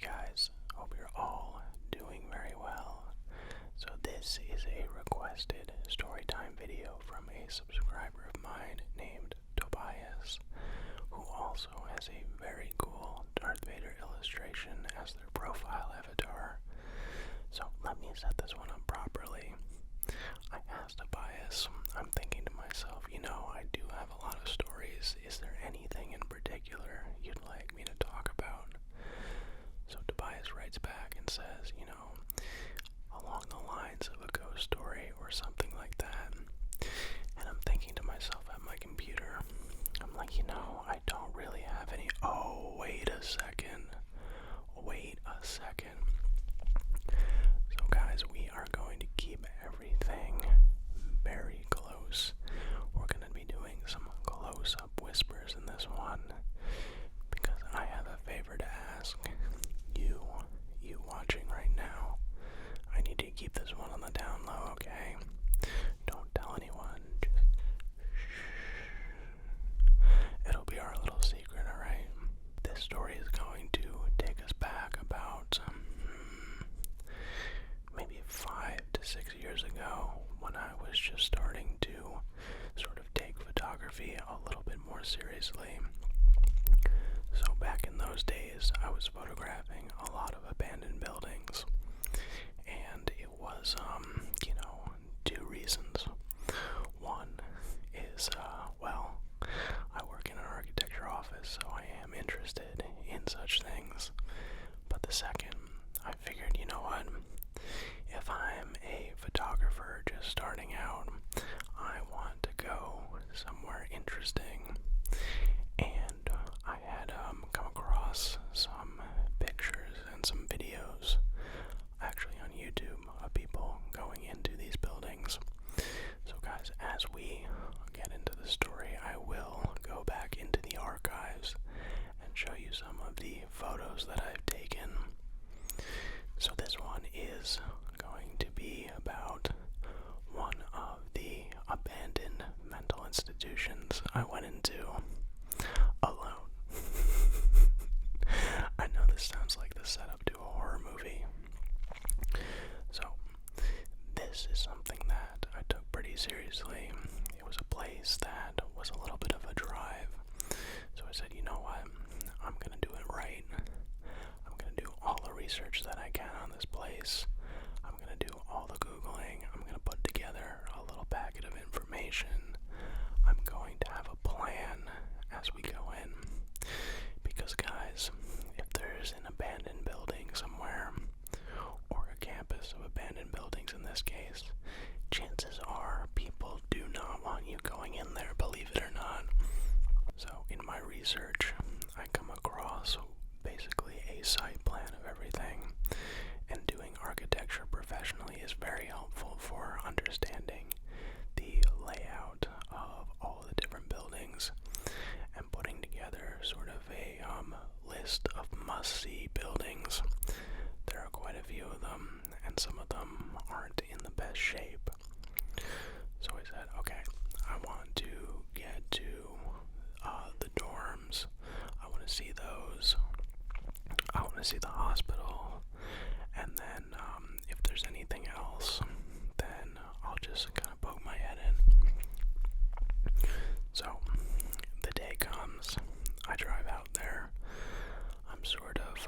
guys, hope you're all doing very well. So this is a requested storytime video from a subscriber of mine named Tobias, who also has a very cool Darth Vader illustration as their profile avatar. So let me set this one up properly. I asked Tobias, I'm thinking to myself, I do have a lot of stories. Is there anything in particular you'd like me to talk about? So Tobias writes back and says, along the lines of a ghost story or something like that. And I'm thinking to myself at my computer, I'm like, I don't really have any. Oh, wait a second. So guys, we are going to keep everything very close. We're going to be doing some close-up whispers in this one because I have a favor to ask you watching right now. I need you to keep this one on the down low, okay? Don't tell anyone. Just shh. It'll be our little secret, alright? This story is going to take us back about maybe 5 to 6 years ago when I was just starting to sort of take photography a little bit more seriously. So back in those days, I was photographing a lot of abandoned buildings, and it was, two reasons. One is, I work in an architecture office, so I am interested in such things. But the second, I figured, what? If I'm a photographer just starting out, I want to go somewhere interesting. And I had come across some pictures and some videos, actually on YouTube, of people going into these buildings. So guys, as we get into the story, I will go back into the archives and show you some of the photos that I've taken. So this one is going to be about one of the abandoned mental institutions I went into alone. I know this sounds like the setup to a horror movie. So, this is something that I took pretty seriously. It was a place that was a little bit of a drive. So I said, you know what? I'm gonna do it right. I'm gonna do all the research that I can on this place. I'm gonna do all the Googling. I'm gonna put together a little packet of information. I'm going to have a plan as we go in. Because guys, if there's an abandoned building somewhere, or a campus of abandoned buildings in this case, chances are people do not want you going in there, believe it or not. So in my research, I come across basically a site plan of everything, and doing architecture professionally is very helpful for understanding the layout of all the different buildings and putting together sort of a list of must-see buildings. There are quite a few of them, and some of them aren't in the best shape. So I said, okay, I want to get to the dorms. I want to see those. I want to see the hospital. And then if there's anything else, then I'll just kind of poke my head in. So the day comes. I drive out there. I'm sort of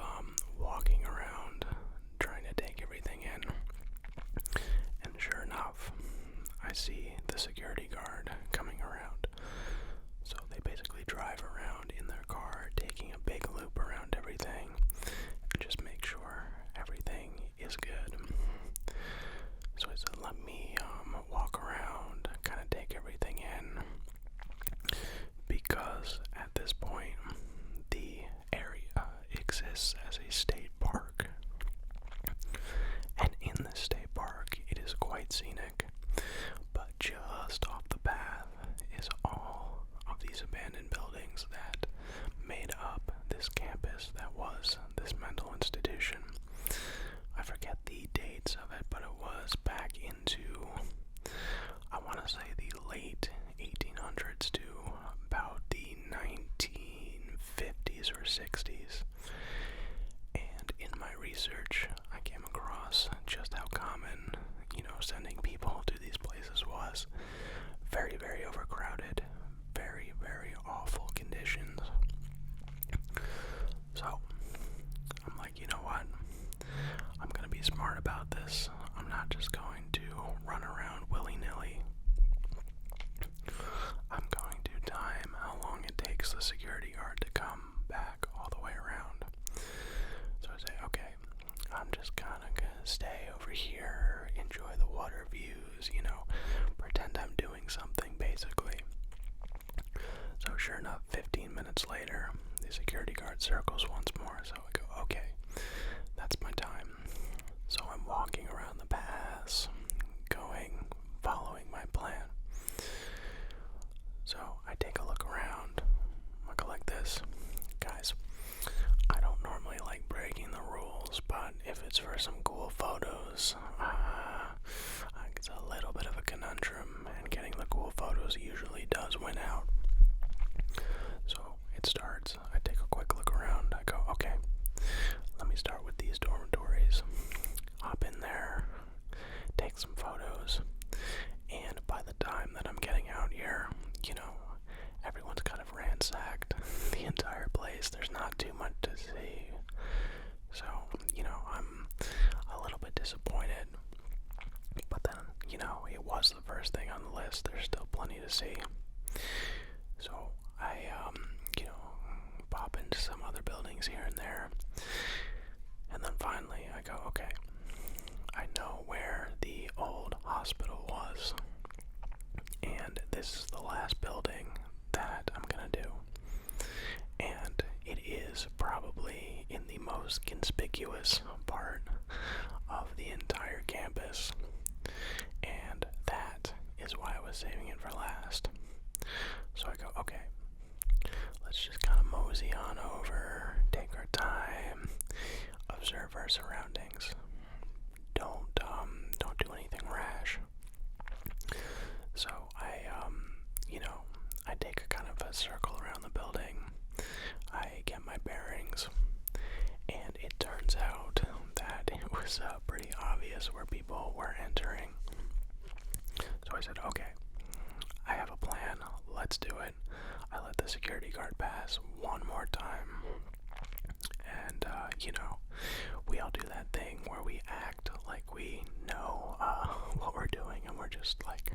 walking around, trying to take everything in. And sure enough, I see the security guard coming around. So they basically drive around in their car, taking a big loop around everything, and just make sure everything is good. So I said, let me walk around, kind of take everything in, because at this point, the area exists as a state park. And in this state park, it is quite scenic, but just off the path is all of these abandoned buildings that made up this campus that was this mental institution. I forget the dates of it, but it was back into, I want to say, the late 1800s to about the 1950s or 60s. And in research, I came across just how common, sending people to these places was. Very, very overcrowded, very, very awful conditions. So, I'm like, you know what? I'm gonna be smart about this. I'm not just going to run around willy-nilly. I'm going to time how long it takes the security guard to come back all the way around. So I say, okay, I'm just kind of gonna stay over here, enjoy the water views, pretend I'm doing something, basically. So sure enough, 15 minutes later, the security guard circles once more, so I go, okay, that's my time. So I'm walking around the paths, following my plan. So I take a look around, I go like this, guys, I don't normally like breaking the rules, but if it's for some cool photos, it's a little bit of a conundrum, and getting the cool photos usually does win out. So it starts, I take a quick look around, I go, okay, let me start with these dormitories, hop in there, take some photos, and by the time that I'm getting out here, everyone's kind of ransacked the entire place. There's not too much to see. So, I'm a little bit disappointed. But then, it was the first thing on the list. There's still plenty to see. So, I, pop into some other buildings here and there. And then finally, I go, okay, I know where the old hospital was. And this is the last building that I'm gonna do. And it is probably in the most conspicuous part of the entire campus. And that is why I was saving it for last. So I go, okay, let's just kind of mosey on over, take our time, observe our surroundings. Don't do anything rash. So I take a kind of a circle around the building. I get my bearings, and it turns out that it was pretty obvious where people were entering. So I said, okay, I have a plan. Let's do it. I let the security guard pass one more time. And, we all do that thing where we act like we know what we're doing, and we're just like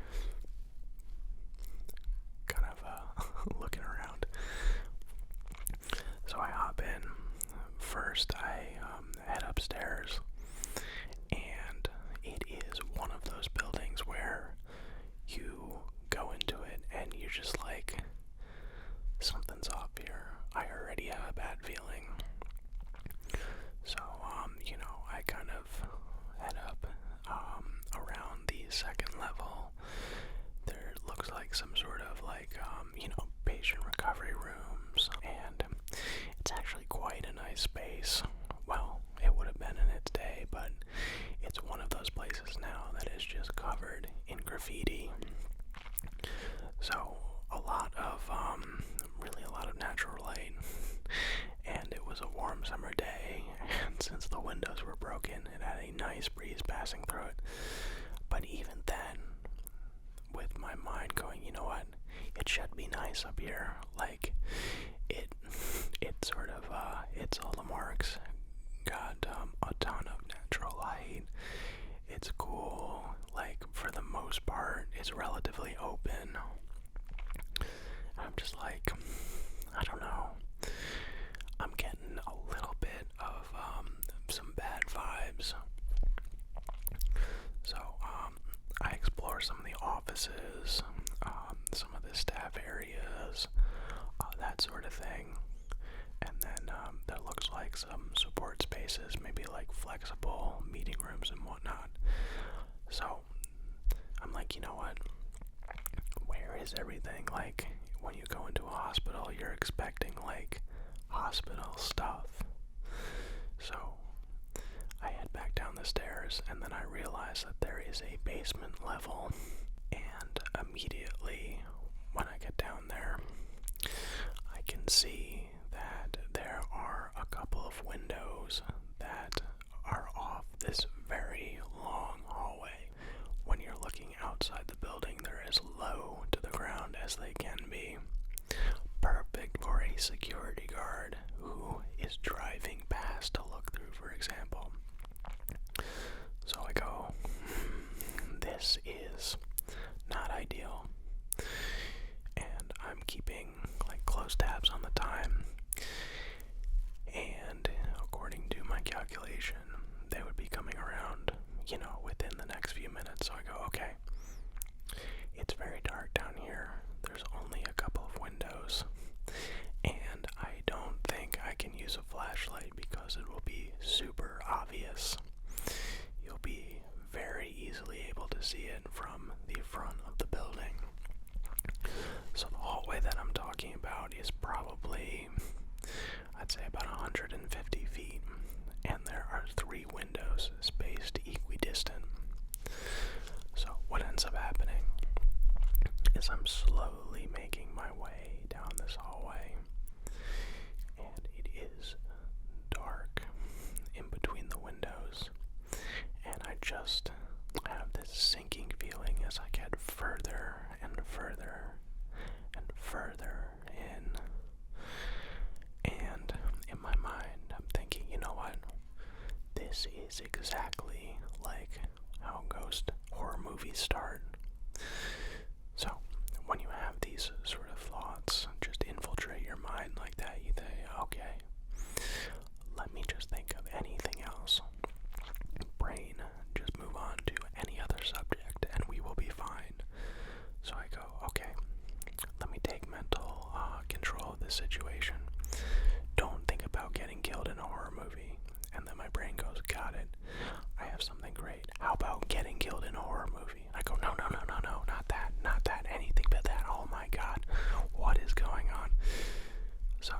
kind of looking around. So I hop in. First, I head upstairs, and it is one of those buildings where you go into it and you're just like, something's off here. I already have a bad feeling. So, I kind of head up around the second level. There looks like some sort of patient recovery rooms, and it's actually quite a nice space. Well, it would have been in its day, but it's one of those places now that is just covered in graffiti. So really a lot of natural light, and it was a warm summer day, and since the windows were broken, it had a nice breeze passing through it. But even then, with my mind going, you know what, it should be nice up here, like, it sort of, it's all the marks, got a ton of natural light, it's cool, like, for the most part, it's relatively open. I'm just like, I don't know, I'm getting a little bit of some bad vibes. So I explore some of the offices, some of the staff areas, that sort of thing. And then there looks like some support spaces, maybe like flexible meeting rooms and whatnot. So I'm like, you know what? Where is everything? Like, when you go into a hospital, you're expecting like hospital stuff. So I head back down the stairs, and then I realize that there is a basement level, and immediately when I get down there, I can see that there are a couple of windows that glass to look through, for example. So I go, this is not ideal. And I'm keeping like close tabs on the time. And according to my calculation, they would be coming around, within the next few minutes. So I go, okay, it's very dark down here. There's only a couple of windows. And I don't think I can use a flashlight because it will be super obvious. You'll be very easily able to see it from the front of the building. So the hallway that I'm talking about is probably, I'd say, about 150 feet, and there are 3 windows spaced equidistant. So what ends up happening is I'm slowly making my way down this hallway, and it is dark in between the windows, and I just have this sinking feeling as I get further and further and further in. And in my mind, I'm thinking, you know what? This is exactly like how ghost horror movies start. So, when you have these sort of thoughts just infiltrate your mind like that, you think, okay, let me just think of anything else. Brain, just move on to any other subject and we will be fine. So I go, okay, let me take mental control of this situation. Don't think about getting killed in a horror movie. And then my brain goes, got it. I have something great. How about getting killed in a horror movie? And I go, no, not that, anything but that. Oh my God, what is going on? So,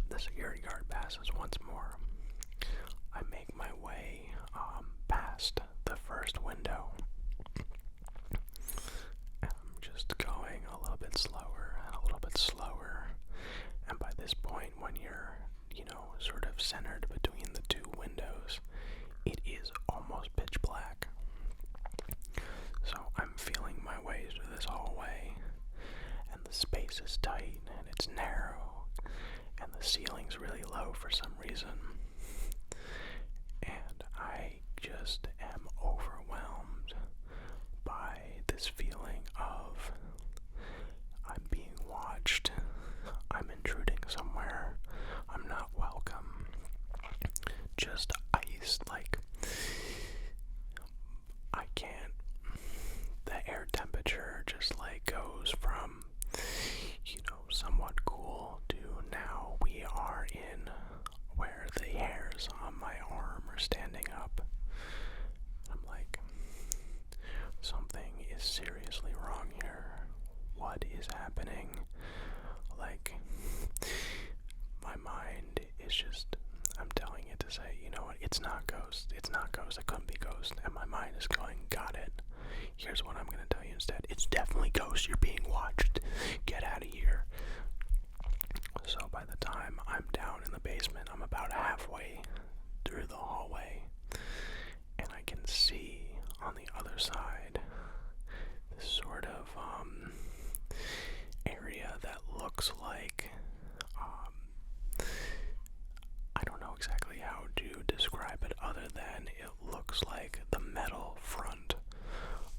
the security guard passes once more. I make my way past the first window. And I'm just going a little bit slower and a little bit slower. And by this point, when you're, sort of centered between the 2 windows, it is almost pitch black. So I'm feeling my way through this hallway, and the space is tight, and it's narrow, and the ceiling's really low for some reason. And I just am overwhelmed by this feeling of I'm being watched, I'm intruding somewhere, I'm not welcome. Just iced, like, I can't, the air temperature just like goes from, somewhat cool to now we are in where the hairs on my arm are standing up. I'm like, something is seriously wrong here. What is happening? Like, my mind is just, I'm telling it to say, you know what, it's not ghost, it couldn't be ghost, and my mind is going, got it, here's what I'm going to tell you instead, it's definitely ghost, you're being watched, get out of here. So by the time I'm down in the basement, I'm about halfway through the hallway, and I can see on the other side this sort of area that looks like I don't know exactly how to describe it other than it looks like the metal front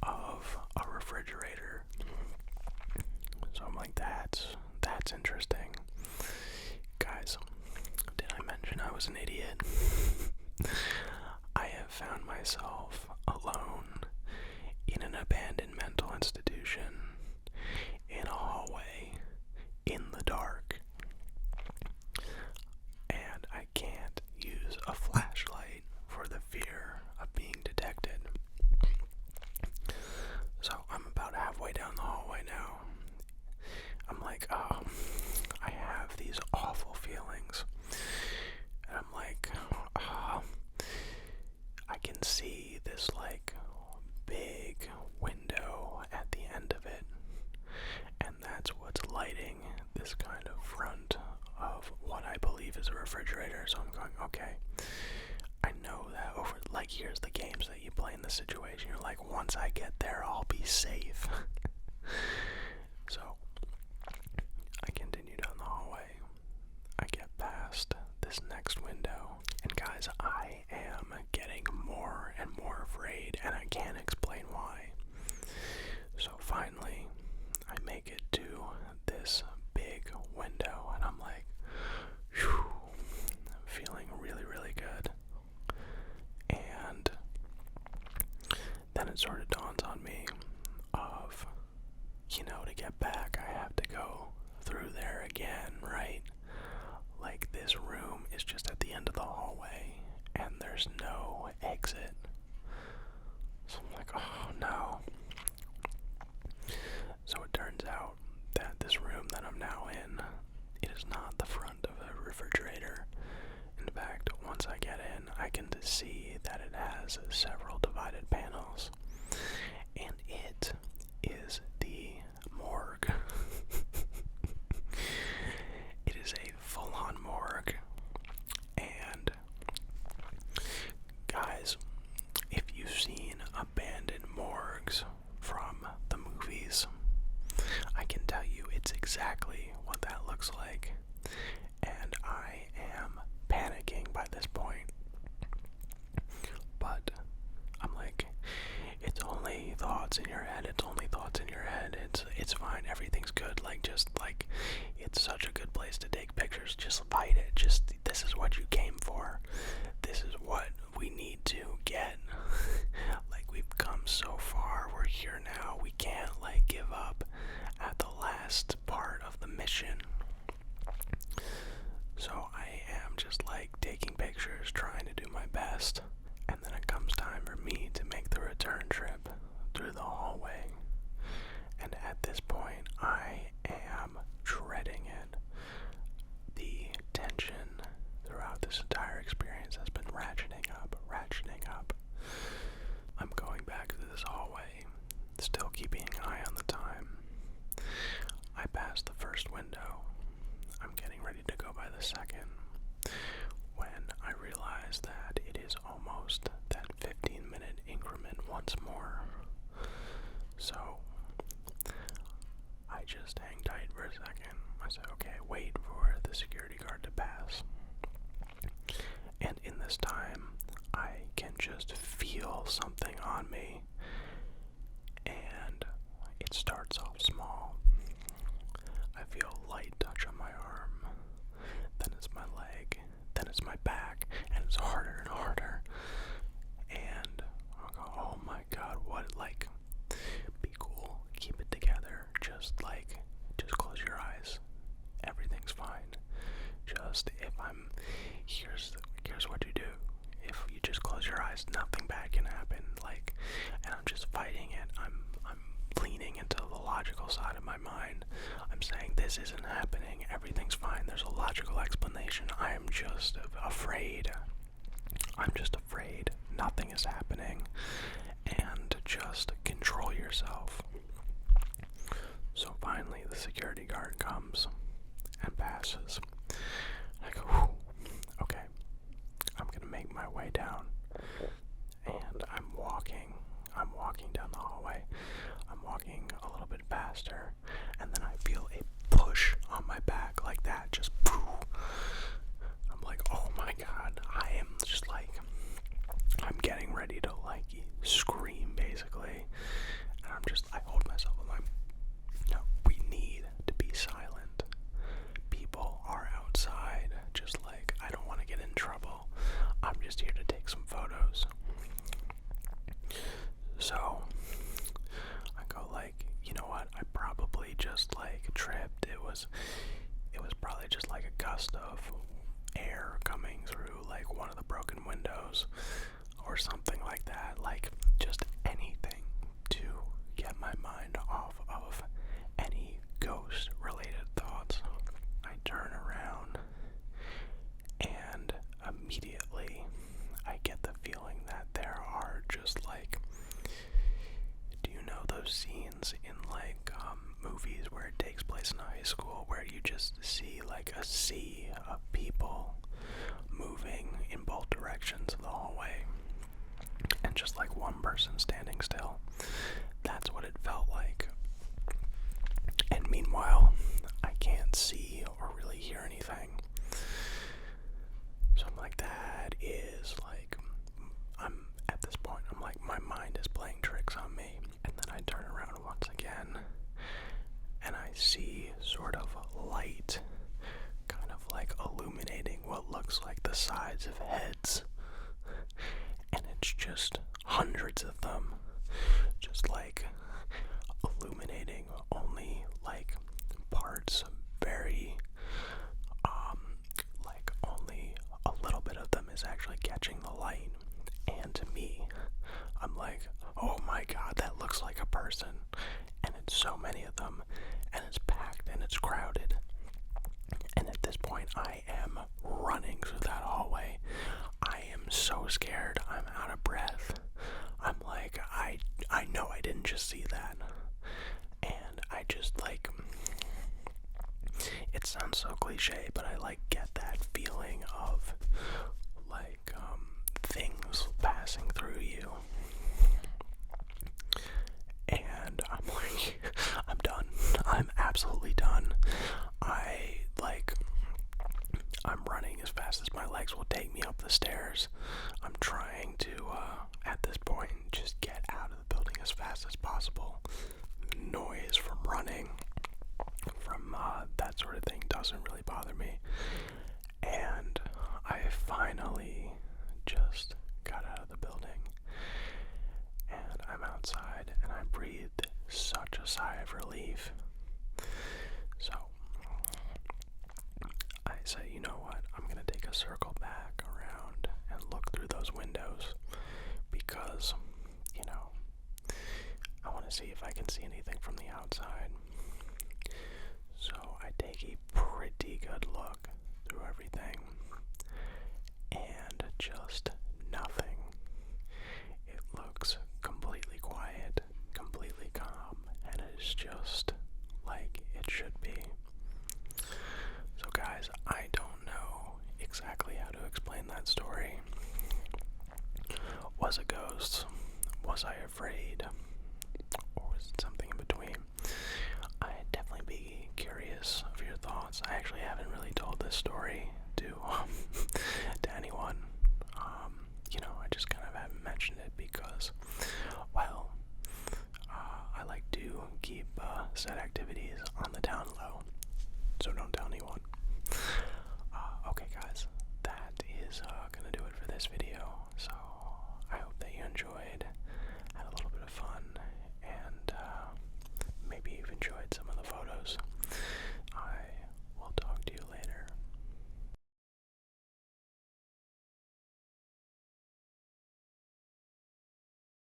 of a refrigerator. So I'm like, that's interesting. Guys, did I mention I was an idiot? I have found myself alone in an abandoned mental institution in a hallway in the dark. And I can't use a flashlight for the fear of being detected. So I'm about halfway down the hallway now. I'm like, I have these awful feelings. And I'm like, I can see this like big window at the end of it. And that's what's lighting this kind of front of what I believe is a refrigerator. So I'm going, okay, I know that here's the games that you play in this situation. You're like, once I get there, I'll be safe. So I continue down the hallway. I get past this next window, I am getting more and more afraid, and I can't explain why. So finally, I make it to this big window, and I'm like, whew, I'm feeling really, really good. And then it sort of dawns on me of, to get back, I have to go through there again, right? Like, this room is just at the end of the hallway, and there's no exit. So I'm like, oh no. So it turns out that this room that I'm now in, it is not the front of a refrigerator. In fact, once I get in, I can see that it has several divided panels, and it is the morgue. It is a full-on morgue, and guys, if you've seen abandoned morgues from the movies, I can tell you it's exactly what that looks like, and I am panicking by this point. But I'm like, it's only thoughts in your head, it's fine, everything's good, it's such a good place to take pictures, just fight it, this is what you came for, this is what we need to get, we've come so far, we're here now, we can't, give up at the last part of the mission. So I am just, taking pictures, trying to do my best, and then it comes time for me to make the return trip through the hallway. And at this point, I am dreading it. The tension throughout this entire experience has been ratcheting up. I'm going back through this hallway, still keeping an eye on the time. I pass the first window. I'm getting ready to go by the second, when I realize that it is almost that 15-minute increment once more. So I just hang tight for a second. I say, okay, wait for the security guard to pass. And in this time, I can just feel something on me, and it starts off small. I feel a light touch on my arm, then it's my leg, then it's my back, and it's harder and harder. And I go, oh my god, what, be cool, keep it together, just close your eyes, everything's fine. Here's what you do. If you just close your eyes, nothing bad can happen, and I'm just fighting it. I'm leaning into the logical side of my mind. I'm saying this isn't happening, everything's fine, there's a logical explanation. I am just afraid. Nothing is happening, and just control yourself. So finally the security guard comes and passes. I go, whew, okay, I'm gonna make my way down. And I'm walking down the hallway. I'm walking a little bit faster, and then I feel a push on my back like that, just poof. I'm like, oh my god, I am just I'm getting ready to scream basically, and I hold myself, I'm like, no, we need to be silent. People are outside, I don't want to get in trouble. I'm just here to take some photos. So I go you know what, I probably just tripped. It was probably just a gust of air coming through one of the broken windows or something like that, just anything to get my mind off of any ghost related thoughts. I turn around, and immediately I get the feeling that there are just do you know those scenes in movies where it takes place in high school where you just see a sea of people moving in both directions of the hallway and just one person standing still? That's what it felt like. And meanwhile, I can't see or really hear anything. So I'm like, that is like, I'm at this point, I'm like, my mind is playing tricks on me. And then I turn around once again, and I see sort of light, kind of like illuminating what looks like the sides of heads. And it's just hundreds of them, just like illuminating only like parts, very, like only a little bit of them is actually catching the light. And to me, I'm like, oh my god, that looks like a person. And it's so many of them, and it's packed and it's crowded. And at this point, I am running through that hallway. I am so scared. I'm out of breath. I'm like, I know I didn't just see that. And I just like, it sounds so cliche, but I like get that feeling of like things passing through you. And I'm like, I'm done. I'm absolutely done. I'm running as fast as my legs will take me up the stairs. I'm trying to, at this point, just get out of the building as fast as possible. Noise from running, from that sort of thing doesn't really bother me. And I finally just got out of the building. And I'm outside, and I breathed such a sigh of relief. So, I say, you know what, I'm gonna take a circle back around and look through those windows, because, you know, I want to see if I can see anything from the outside. So I take a pretty good look through everything, and just nothing. It looks completely quiet, completely calm, and it is just like it should be. So guys, I don't know exactly how to explain that story. Was it ghosts? Was I afraid? Or was it something in between? I'd definitely be curious of your thoughts. I actually haven't really told this story